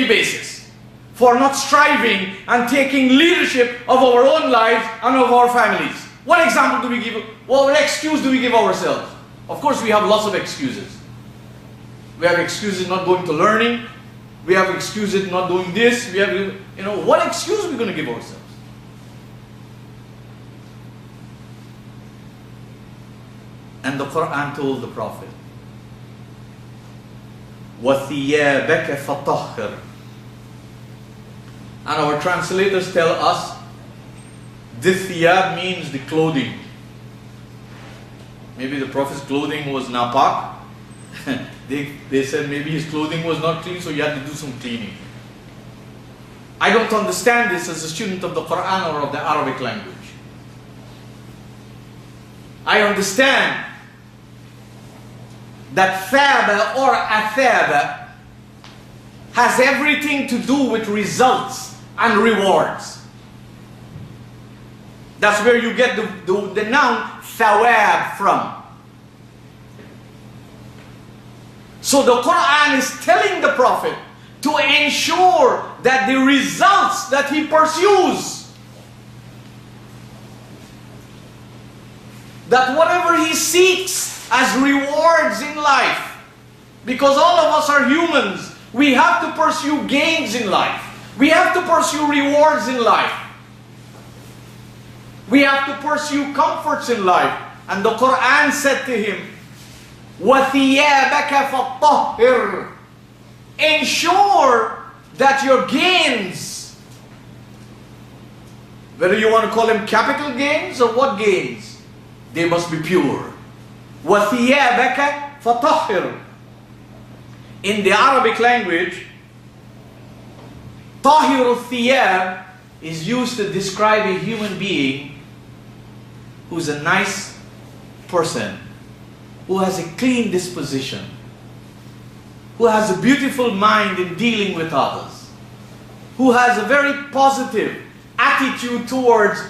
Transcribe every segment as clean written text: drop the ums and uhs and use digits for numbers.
daily basis for not striving and taking leadership of our own lives and of our families. What example do we give? What excuse do we give ourselves? Of course, we have lots of excuses. We have excuses not going to learning. We have excuses not doing this. We have, what excuse are we going to give ourselves? And the Qur'an told the Prophet, وَثِيَابَكَ فَطَهِّرْ. And our translators tell us, the thiyab means the clothing. Maybe the Prophet's clothing was napak. They said maybe his clothing was not clean, so he had to do some cleaning. I don't understand this as a student of the Qur'an or of the Arabic language. I understand that thaba or athaba has everything to do with results and rewards. That's where you get the noun thawab from. So the Qur'an is telling the Prophet to ensure that the results that he pursues, that whatever he seeks as rewards in life, because all of us are humans, we have to pursue gains in life. We have to pursue rewards in life. We have to pursue comforts in life. And the Qur'an said to him, وَثِيَابَكَ فَطَهِّرْ. Ensure that your gains, whether you want to call them capital gains or what gains, they must be pure. وَثِيَابَكَ فَطَهِّرْ. In the Arabic language, طَاهِرُ الثِّيَاب is used to describe a human being who's a nice person, who has a clean disposition, who has a beautiful mind in dealing with others, who has a very positive attitude towards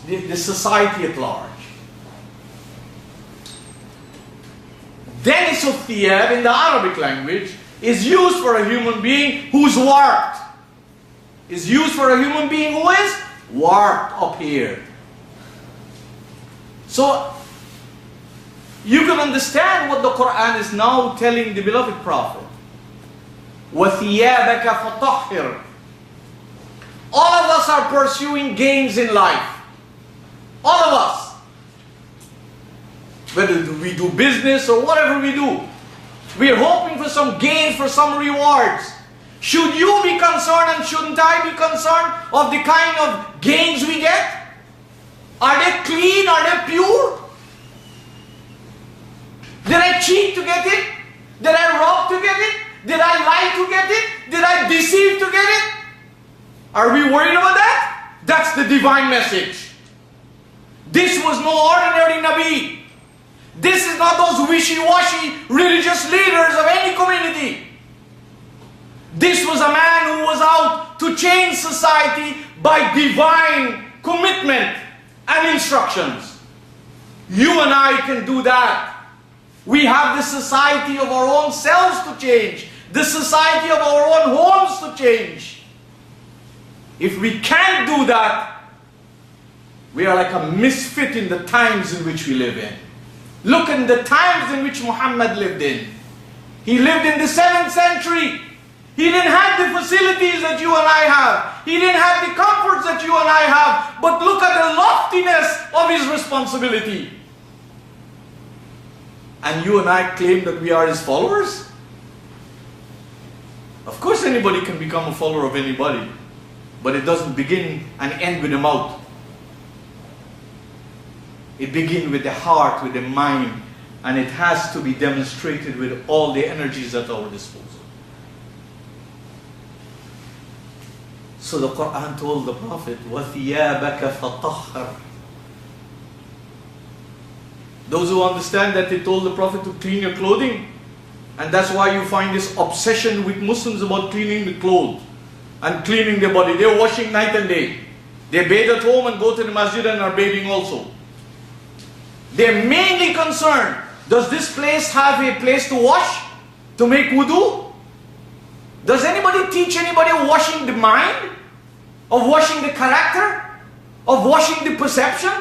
the society at large. Then thiyab in the Arabic language is used for a human being who's warped. Is used for a human being who is warped up here. So you can understand what the Qur'an is now telling the beloved Prophet. وَثِيَابَكَ فَطَهِّرْ. All of us are pursuing gains in life. All of us. Whether we do business or whatever we do, we are hoping for some gains, for some rewards. Should you be concerned and shouldn't I be concerned of the kind of gains we get? Are they clean? Are they pure? Did I cheat to get it? Did I rob to get it? Did I lie to get it? Did I deceive to get it? Are we worried about that? That's the divine message. This was no ordinary Nabi. This is not those wishy-washy religious leaders of any community. This was a man who was out to change society by divine commitment and instructions. You and I can do that. We have the society of our own selves to change, the society of our own homes to change. If we can't do that, we are like a misfit in the times in which we live in. Look at the times in which Mohammed lived in. He lived in the 7th century. He didn't have the facilities that you and I have. He didn't have the comforts that you and I have. But look at the loftiness of his responsibility. And you and I claim that we are his followers? Of course anybody can become a follower of anybody. But it doesn't begin and end with the mouth. It begins with the heart, with the mind. And it has to be demonstrated with all the energies at our disposal. So the Qur'an told the Prophet, وَثِيَابَكَ فَطَهَّرْ. Those who understand that they told the Prophet to clean your clothing. And that's why you find this obsession with Muslims about cleaning the clothes and cleaning their body. They're washing night and day. They bathe at home and go to the masjid and are bathing also. They're mainly concerned, does this place have a place to wash? To make wudu? Does anybody teach anybody washing the mind? Of washing the character? Of washing the perception?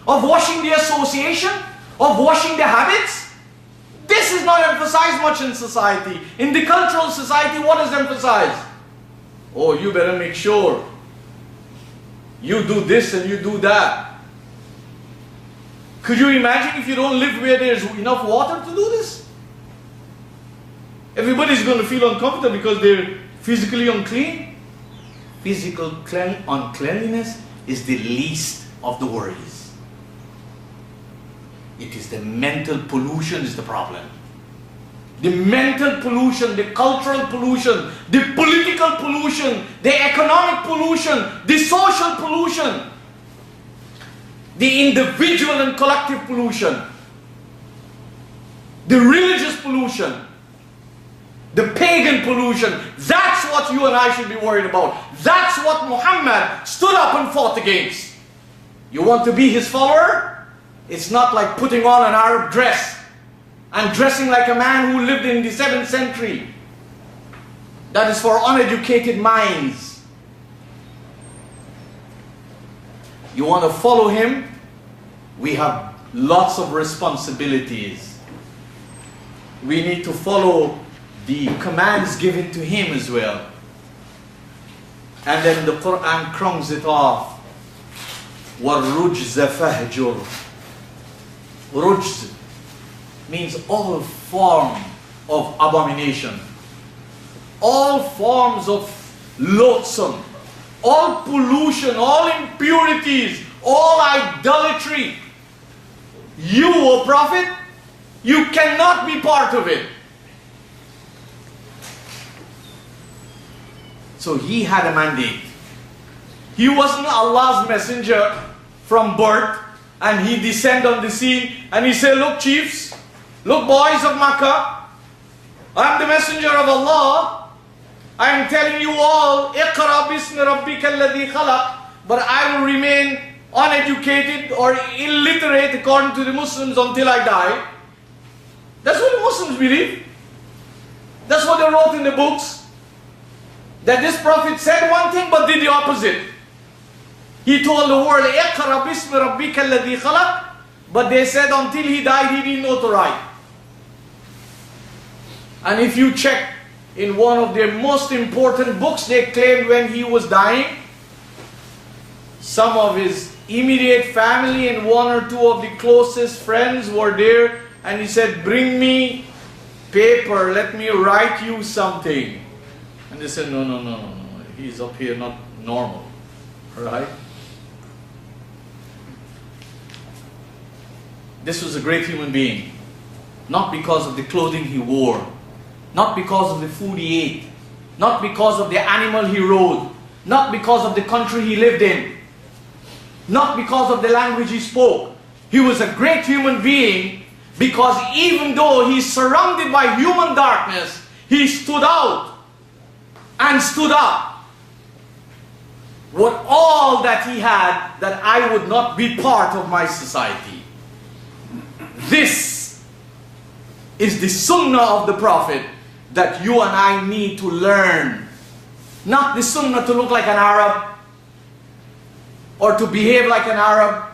Of washing the association? Of washing the habits? This is not emphasized much in society. In the cultural society, what is emphasized? Oh, you better make sure you do this and you do that. Could you imagine if you don't live where there's enough water to do this? Everybody's going to feel uncomfortable because they're physically unclean. Physical uncleanliness is the least of the worries. It is the mental pollution is the problem. The mental pollution, the cultural pollution, the political pollution, the economic pollution, the social pollution, the individual and collective pollution, the religious pollution, the pagan pollution. That's what you and I should be worried about. That's what Muhammad stood up and fought against. You want to be his follower? It's not like putting on an Arab dress and dressing like a man who lived in the 7th century. That is for uneducated minds. You want to follow him? We have lots of responsibilities. We need to follow the commands given to him as well. And then the Qur'an crowns it off. وَالرُّجْزَ فَهْجُرْ. Rujz means all form of abomination, all forms of loathsome, all pollution, all impurities, all idolatry. You, O Prophet, you cannot be part of it. So he had a mandate. He wasn't Allah's messenger from birth and he descended on the scene and he said, look chiefs, look boys of Makkah, I'm the messenger of Allah. I'm telling you all, اقرأ باسم ربك الذي خلق, but I will remain uneducated or illiterate according to the Muslims until I die. That's what the Muslims believe. That's what they wrote in the books. That this prophet said one thing but did the opposite. He told the world, اقرأ باسم ربك الذي خلق, but they said until he died he didn't know to write. And if you check in one of their most important books, they claimed when he was dying, some of his immediate family and one or two of the closest friends were there, and he said, bring me paper, let me write you something. And they said, no, he's up here not normal, right? This was a great human being, not because of the clothing he wore, not because of the food he ate, not because of the animal he rode, not because of the country he lived in, not because of the language he spoke. He was a great human being because even though he's surrounded by human darkness, he stood out and stood up with all that he had, that I would not be part of my society. This is the sunnah of the Prophet that you and I need to learn. Not the sunnah to look like an Arab, or to behave like an Arab,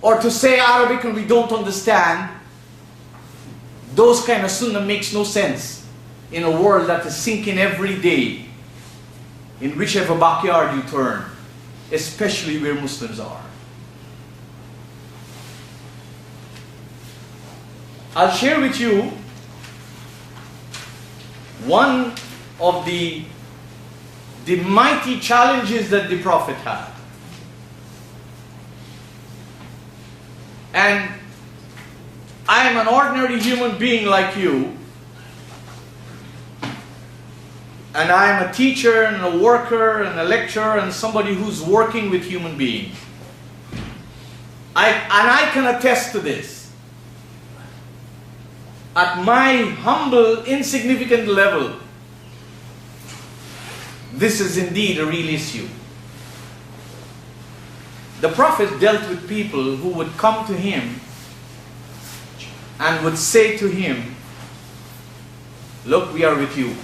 or to say Arabic and we don't understand. Those kind of sunnah makes no sense in a world that is sinking every day, in whichever backyard you turn, especially where Muslims are. I'll share with you one of the mighty challenges that the Prophet had. And I am an ordinary human being like you, and I am a teacher and a worker and a lecturer and somebody who's working with human beings. I can attest to this. At my humble, insignificant level, this is indeed a real issue. The Prophet dealt with people who would come to him and would say to him, look, we are with you.